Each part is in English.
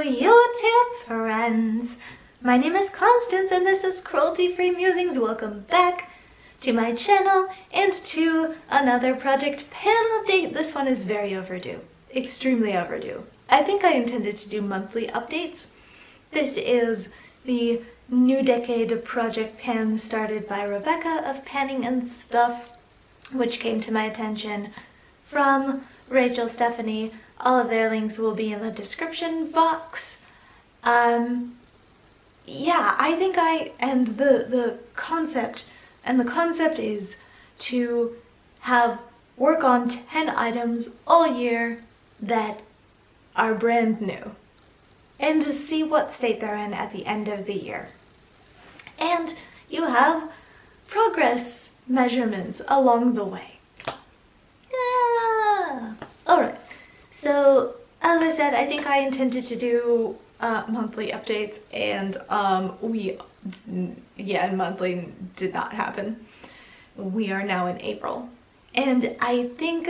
YouTube friends! My name is Constance and this is Cruelty Free Musings. Welcome back to my channel and to another Project Pan update. This one is very overdue. Extremely overdue. I think I intended to do monthly updates. This is the new decade Project Pan started by Becca of Panningandstuff, which came to my attention from Rachael Stephanie. All of their links will be in the description box. Yeah, I think the concept is to work on 10 items all year that are brand new and to see what state they're in at the end of the year. And you have progress measurements along the way. Yeah. Alright, so as I said, I think I intended to do monthly updates, and monthly did not happen. We are now in April, and I think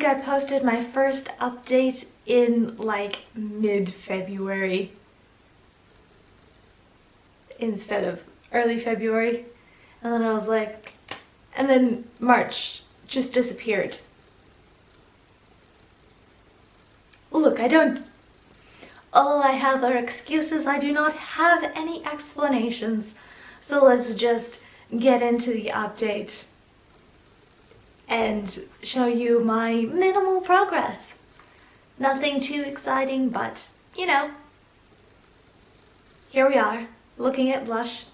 I posted my first update in like mid-February instead of early February, and then I was like, and then March just disappeared. Look, all I have are excuses. I do not have any explanations. So let's just get into the update and show you my minimal progress. Nothing too exciting, but you know, here we are, looking at blush.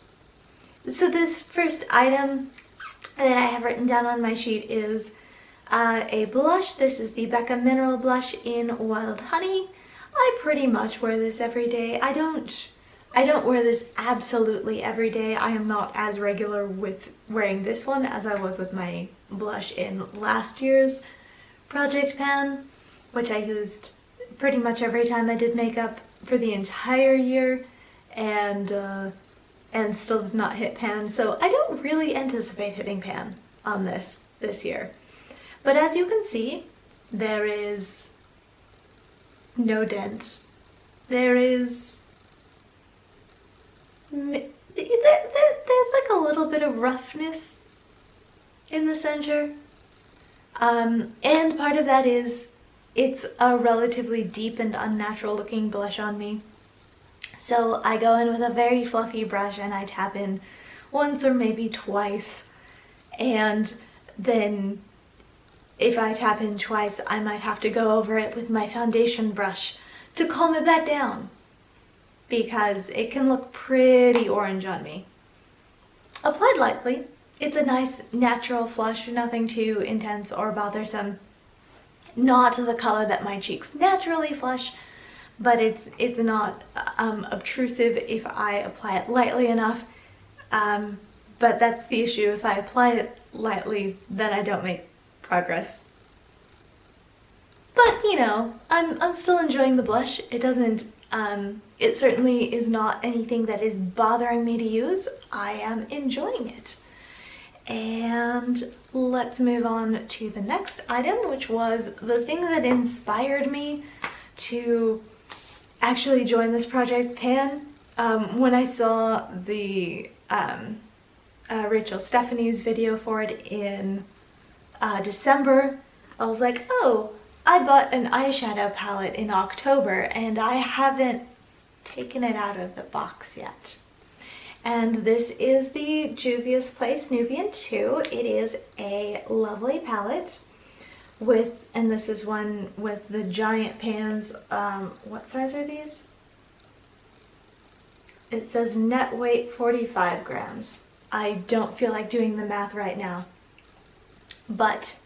So this first item that I have written down on my sheet is a blush. This is the Becca Mineral Blush in Wild Honey. I pretty much wear this every day. I don't wear this absolutely every day. I am not as regular with wearing this one as I was with my blush in last year's Project Pan, which I used pretty much every time I did makeup for the entire year, and still did not hit pan. So I don't really anticipate hitting pan on this year. But as you can see, there is no dent. There's like a little bit of roughness in the center. And part of that is it's a relatively deep and unnatural looking blush on me. So I go in with a very fluffy brush and I tap in once or maybe twice, and then if I tap in twice, I might have to go over it with my foundation brush to calm it back down, because it can look pretty orange on me. Applied lightly, it's a nice natural flush, nothing too intense or bothersome. Not the color that my cheeks naturally flush, but it's not obtrusive if I apply it lightly enough. But that's the issue. If I apply it lightly, then I don't make progress. But you know, I'm still enjoying the blush. It doesn't it certainly is not anything that is bothering me to use. I am enjoying it. And let's move on to the next item, which was the thing that inspired me to actually join this Project Pan. When I saw the Rachael Stephanie's video for it in December, I was like, oh, I bought an eyeshadow palette in October and I haven't taken it out of the box yet. And this is the Juvia's Place Nubian 2. It is a lovely palette and this is one with the giant pans. What size are these? It says net weight 45 grams. I don't feel like doing the math right now, but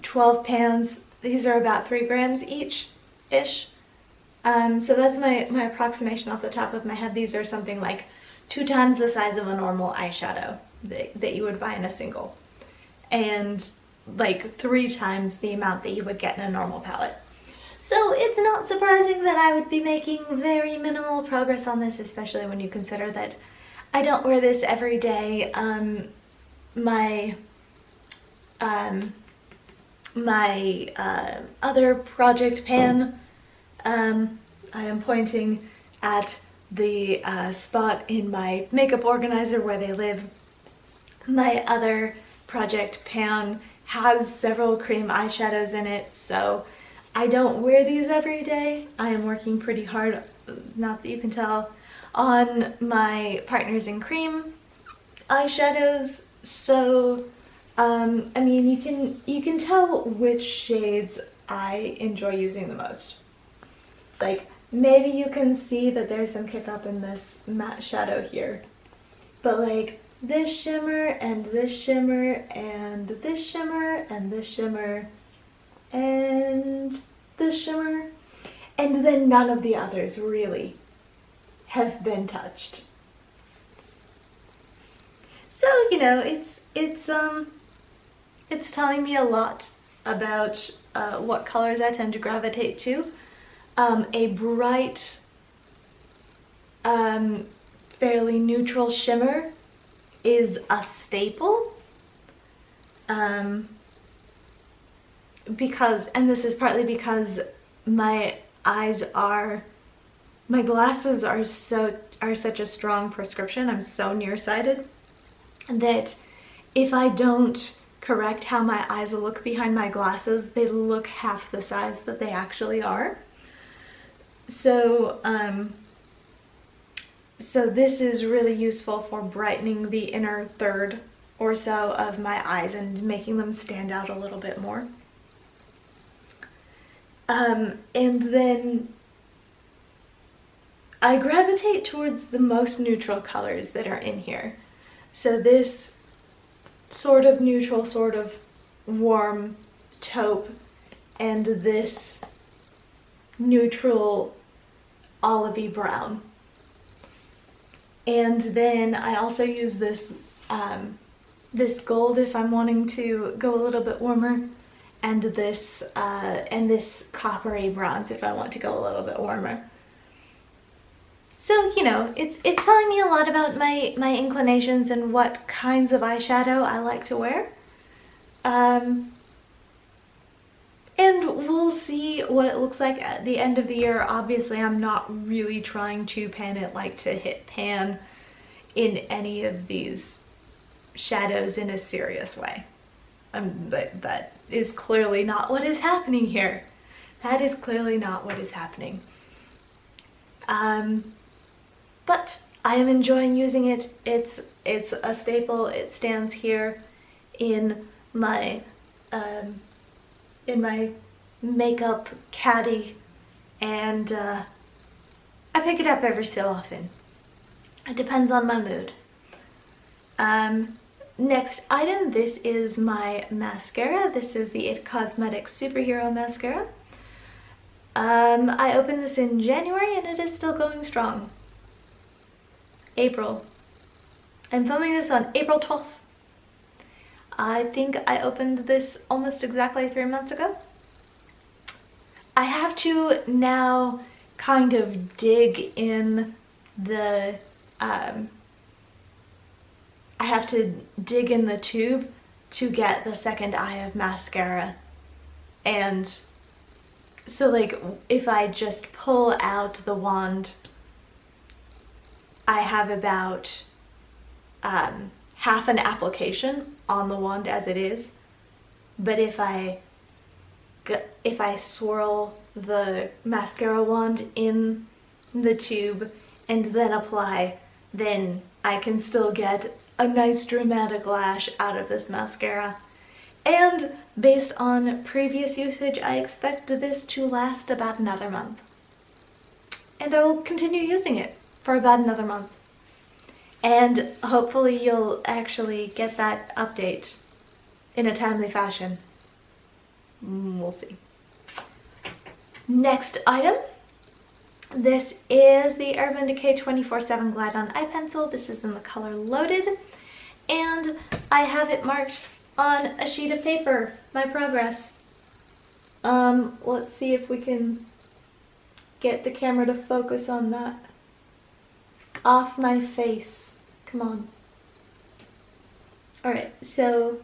12 pans, these are about 3 grams each-ish. So that's my approximation off the top of my head. These are something like 2 times the size of a normal eyeshadow that you would buy in a single, and like 3 times the amount that you would get in a normal palette. So it's not surprising that I would be making very minimal progress on this, especially when you consider that I don't wear this every day. My my other project pan, I am pointing at the spot in my makeup organizer where they live. My other project pan has several cream eyeshadows in it, so I don't wear these every day. I am working pretty hard, not that you can tell, on my Partners in Cream eyeshadows, so I mean, you can tell which shades I enjoy using the most. Like, maybe you can see that there's some kick up in this matte shadow here, but like this shimmer and this shimmer and this shimmer and this shimmer and this shimmer, and then none of the others really have been touched. So, you know, it's telling me a lot about what colors I tend to gravitate to. A bright, fairly neutral shimmer is a staple. Because, and this is partly because my glasses are such a strong prescription. I'm so nearsighted that if I don't correct how my eyes look behind my glasses, they look half the size that they actually are. So, so this is really useful for brightening the inner third or so of my eyes and making them stand out a little bit more. And then I gravitate towards the most neutral colors that are in here. So this sort of neutral, sort of warm taupe, and this neutral olivey brown. And then I also use this this gold if I'm wanting to go a little bit warmer, and this coppery bronze if I want to go a little bit warmer. So, you know, it's telling me a lot about my inclinations and what kinds of eyeshadow I like to wear. And we'll see what it looks like at the end of the year. Obviously, I'm not really trying to pan it like to hit pan in any of these shadows in a serious way. But that is clearly not what is happening here. That is clearly not what is happening. But I am enjoying using it. It's a staple. It stands here in my makeup caddy, and I pick it up every so often. It depends on my mood. Next item, this is my mascara. This is the It Cosmetics Superhero Mascara. I opened this in January and it is still going strong. April. I'm filming this on April 12th. I think I opened this almost exactly 3 months ago. I have to now kind of dig in the, I have to dig in the tube to get the second eye of mascara. And so like if I just pull out the wand, I have about half an application on the wand as it is. But if I swirl the mascara wand in the tube and then apply, then I can still get a nice dramatic lash out of this mascara. And based on previous usage, I expect this to last about another month. And I will continue using it for about another month. And hopefully you'll actually get that update in a timely fashion. We'll see. Next item. This is the Urban Decay 24/7 Glide On Eye Pencil. This is in the color Loaded. And I have it marked on a sheet of paper, my progress. Let's see if we can get the camera to focus on that. Off my face. Come on. Alright, so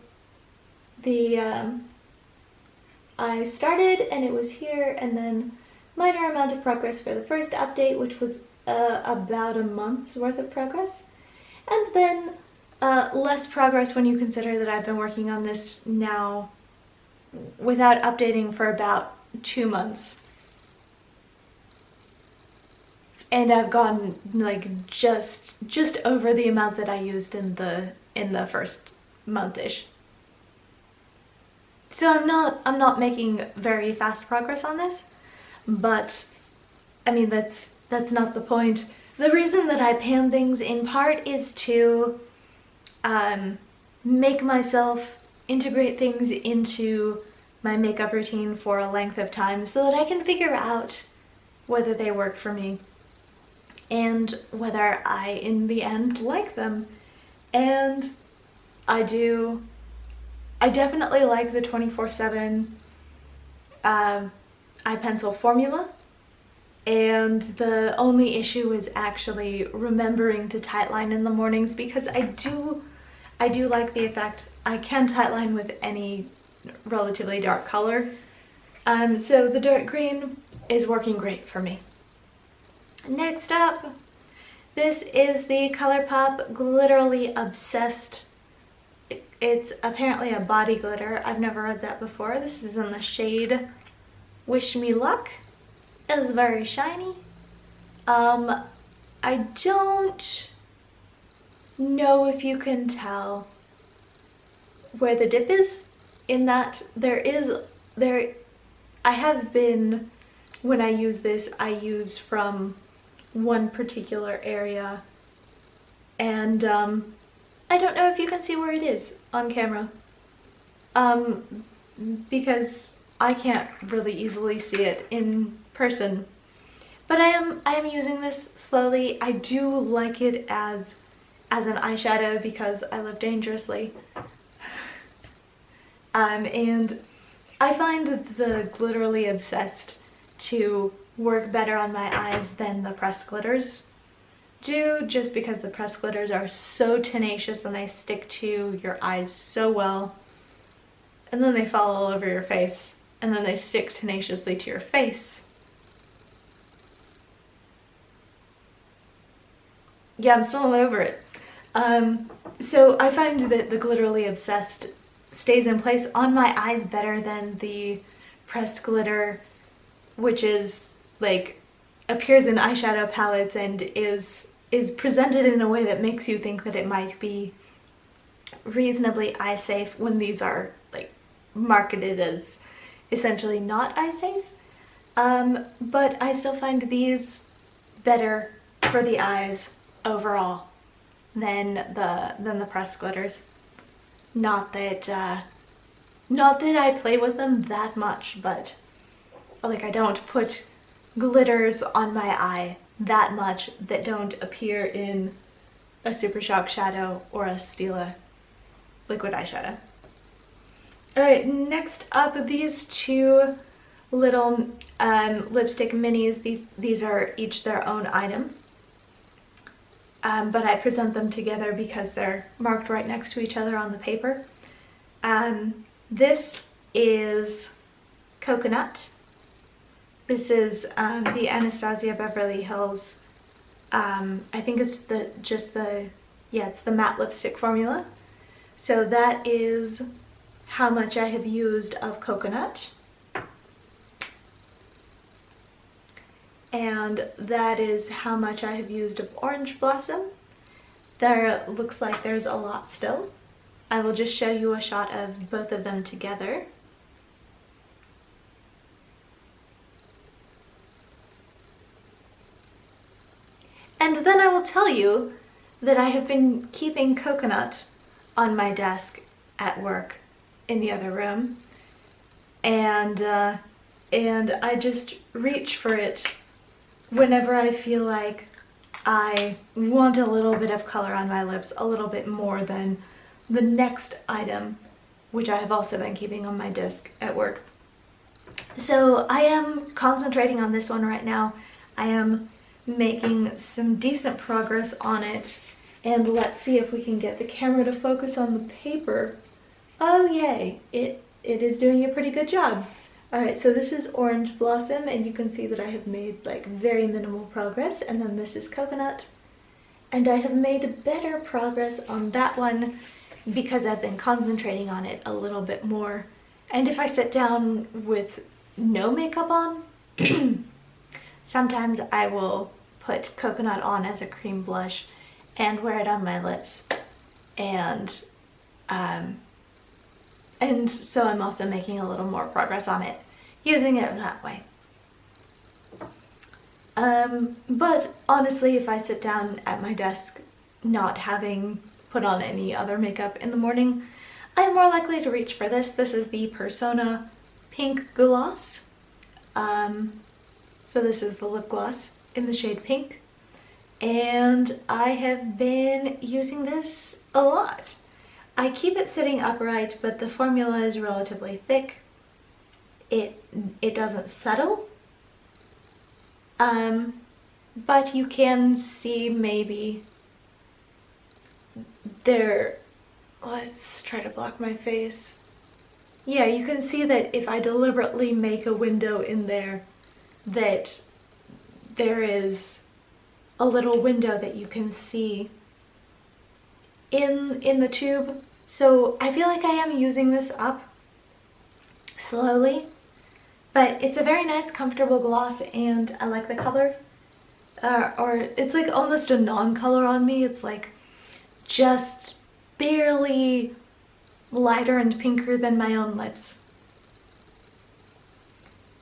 the I started and it was here, and then minor amount of progress for the first update, which was about a month's worth of progress, and then less progress when you consider that I've been working on this now without updating for about 2 months. And I've gone like just over the amount that I used in the first month-ish. So I'm not making very fast progress on this, but I mean that's not the point. The reason that I pan things in part is to make myself integrate things into my makeup routine for a length of time so that I can figure out whether they work for me and whether I in the end like them. And I do. I definitely like the 24/7 eye pencil formula, and the only issue is actually remembering to tightline in the mornings, because I do like the effect. I can tightline with any relatively dark color, so the dark green is working great for me. Next up, this is the ColourPop Glitterally Obsessed. It's apparently a body glitter. I've never read that before. This is in the shade Wish Me Luck. It's very shiny. I don't know if you can tell where the dip is, in that I have been, when I use this, I use from one particular area, and I don't know if you can see where it is on camera, because I can't really easily see it in person. But I am using this slowly. I do like it as an eyeshadow because I live dangerously. And I find the Glitterally Obsessed to work better on my eyes than the pressed glitters do, just because the pressed glitters are so tenacious and they stick to your eyes so well, and then they fall all over your face, and then they stick tenaciously to your face. Yeah, I'm still over it. So I find that the Glitterally Obsessed stays in place on my eyes better than the pressed glitter, which is like appears in eyeshadow palettes and is presented in a way that makes you think that it might be reasonably eye safe, when these are like marketed as essentially not eye safe. But I still find these better for the eyes overall than the pressed glitters. Not that I play with them that much, but like I don't put glitters on my eye that much that don't appear in a Super Shock shadow or a Stila liquid eyeshadow. Alright, next up, these two little lipstick minis. These are each their own item, but I present them together because they're marked right next to each other on the paper. This is Coconut. This is the Anastasia Beverly Hills. I think it's it's the matte lipstick formula. So that is how much I have used of Coconut. And that is how much I have used of Orange Blossom. There looks like there's a lot still. I will just show you a shot of both of them together. And then I will tell you that I have been keeping Coconut on my desk at work in the other room, and I just reach for it whenever I feel like I want a little bit of color on my lips, a little bit more than the next item, which I have also been keeping on my desk at work. So I am concentrating on this one right now. I am making some decent progress on it, and let's see if we can get the camera to focus on the paper. Oh yay, it is doing a pretty good job. Alright, so this is Orange Blossom, and you can see that I have made like very minimal progress, and then this is Coconut. And I have made better progress on that one because I've been concentrating on it a little bit more. And if I sit down with no makeup on, sometimes I will put Coconut on as a cream blush and wear it on my lips. And so I'm also making a little more progress on it, using it that way. But honestly, if I sit down at my desk not having put on any other makeup in the morning, I'm more likely to reach for this. This is the Persona Pink Gloss. So this is the lip gloss in the shade Pink. And I have been using this a lot. I keep it sitting upright, but the formula is relatively thick. It doesn't settle. But you can see maybe there, let's try to block my face. Yeah, you can see that if I deliberately make a window in there, that there is a little window that you can see in the tube. So I feel like I am using this up slowly, but it's a very nice comfortable gloss and I like the color. Or it's like almost a non-color on me. It's like just barely lighter and pinker than my own lips.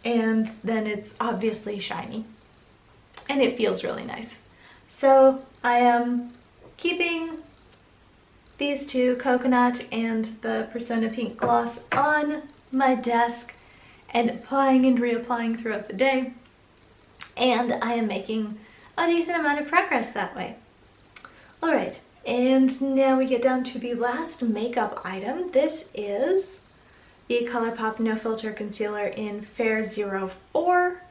And then it's obviously shiny. And it feels really nice. So I am keeping these two, Coconut and the Persona Pink Gloss, on my desk and applying and reapplying throughout the day. And I am making a decent amount of progress that way. Alright, and now we get down to the last makeup item. This is the ColourPop No Filter Concealer in Fair 04.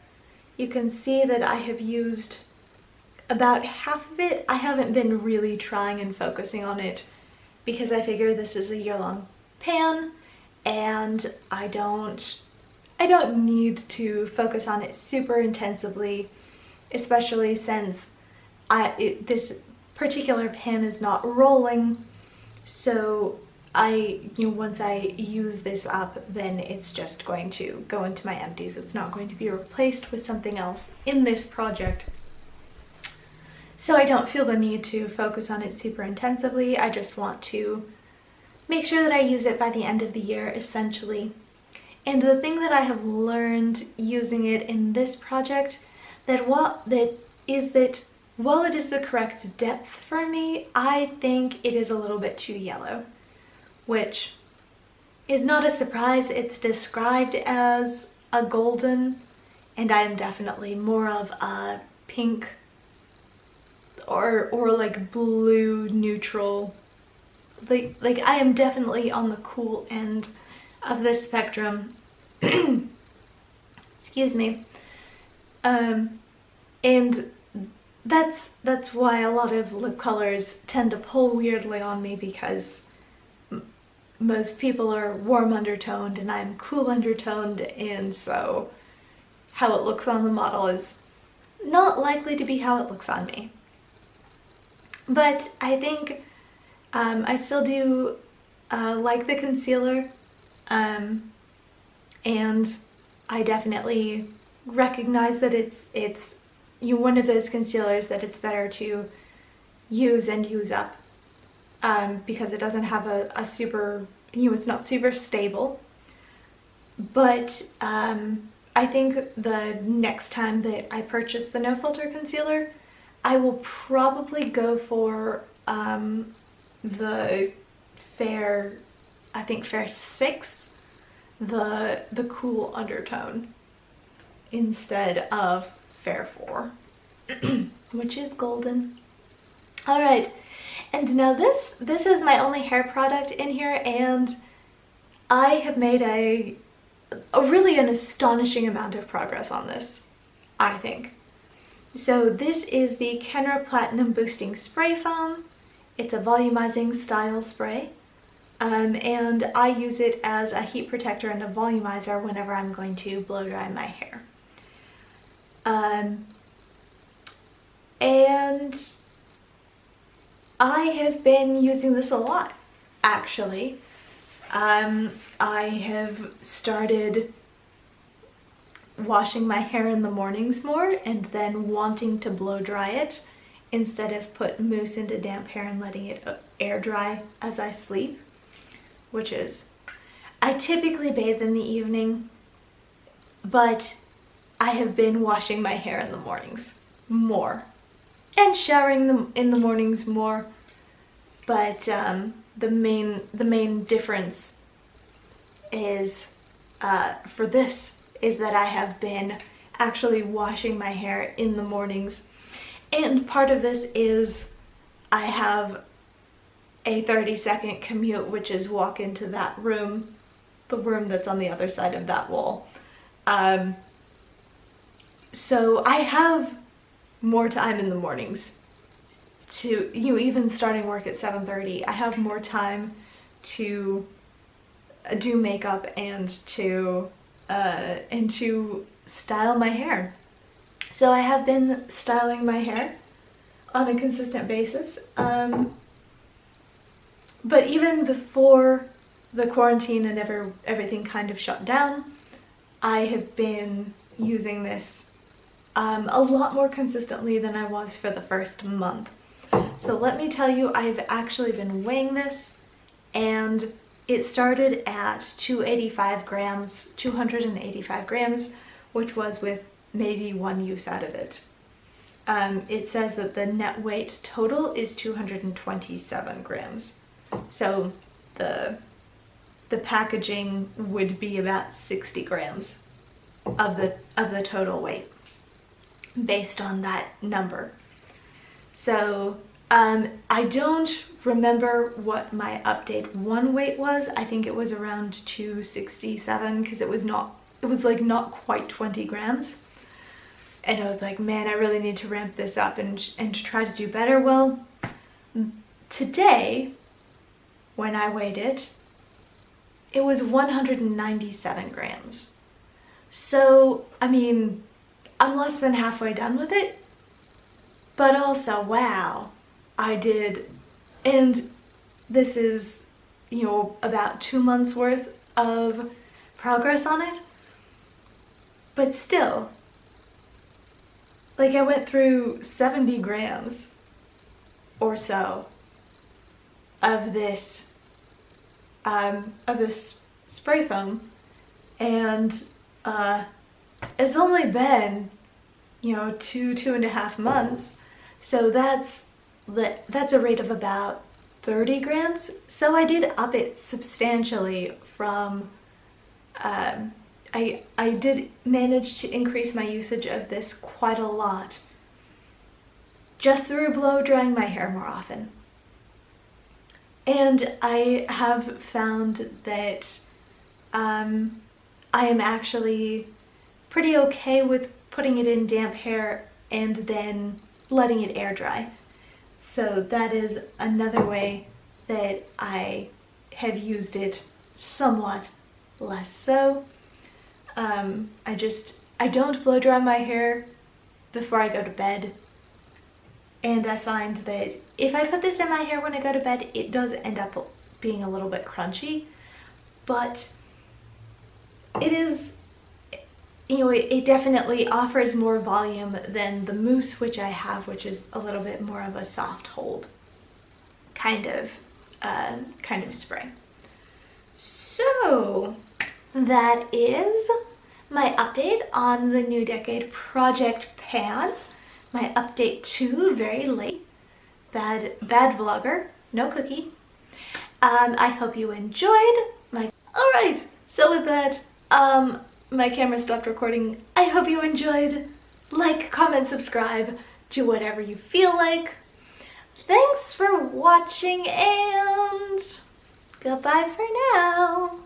You can see that I have used about half of it. I haven't been really trying and focusing on it because I figure this is a year-long pan and I don't need to focus on it super intensively, especially since this particular pan is not rolling. So once I use this up, then it's just going to go into my empties. It's not going to be replaced with something else in this project. So I don't feel the need to focus on it super intensively. I just want to make sure that I use it by the end of the year, essentially. And the thing that I have learned using it in this project, while it is the correct depth for me, I think it is a little bit too yellow, which is not a surprise. It's described as a golden, and I am definitely more of a pink or like blue neutral. Like I am definitely on the cool end of this spectrum. Excuse me. And that's why a lot of lip colors tend to pull weirdly on me, because most people are warm undertoned and I'm cool undertoned, and so how it looks on the model is not likely to be how it looks on me. But I think I still do like the concealer, and I definitely recognize that it's one of those concealers that it's better to use and use up, because it doesn't have a super, it's not super stable. But I think the next time that I purchase the No Filter concealer, I will probably go for the Fair, I think Fair 6, the cool undertone, instead of Fair 4, which is golden. Alright, and now this is my only hair product in here, and I have made an astonishing amount of progress on this, I think. So this is the Kenra Platinum Boosting Spray Foam. It's a volumizing style spray. and I use it as a heat protector and a volumizer whenever I'm going to blow dry my hair. And I have been using this a lot, actually. I have started washing my hair in the mornings more and then wanting to blow dry it instead of put mousse into damp hair and letting it air dry as I sleep, which is, I typically bathe in the evening, but I have been washing my hair in the mornings more and showering them in the mornings more, but the main difference is for this is that I have been actually washing my hair in the mornings. And part of this is I have a 30-second commute, which is walk into that room, the room that's on the other side of that wall. So I have more time in the mornings to, even starting work at 7:30, I have more time to do makeup and to style my hair. So I have been styling my hair on a consistent basis. But even before the quarantine and everything kind of shut down, I have been using this a lot more consistently than I was for the first month. So let me tell you, I've actually been weighing this, and it started at 285 grams, which was with maybe one use out of it. It says that the net weight total is 227 grams. So the packaging would be about 60 grams of the total weight based on that number. So I don't remember what my update 1 weight was. I think it was around 267 because it was not quite 20 grams. And I was like, man, I really need to ramp this up and try to do better. Well, today, when I weighed it, it was 197 grams. So, I mean, I'm less than halfway done with it, but also, wow, I did, and this is, about 2 months worth of progress on it, but still, like I went through 70 grams or so of this spray foam, and it's only been 2.5 months, so that's a rate of about 30 grams. So I did up it substantially from I did manage to increase my usage of this quite a lot just through blow drying my hair more often. And I have found that I am actually pretty okay with putting it in damp hair and then letting it air dry. So that is another way that I have used it somewhat less so. I don't blow dry my hair before I go to bed. And I find that if I put this in my hair when I go to bed, it does end up being a little bit crunchy. But it is, it definitely offers more volume than the mousse which I have, which is a little bit more of a soft hold kind of spray. So that is my update on the New Decade Project Pan. My update 2, very late. Bad vlogger, no cookie. I hope you enjoyed my... Alright, so with that, my camera stopped recording. I hope you enjoyed. Like, comment, subscribe, do whatever you feel like. Thanks for watching, and goodbye for now.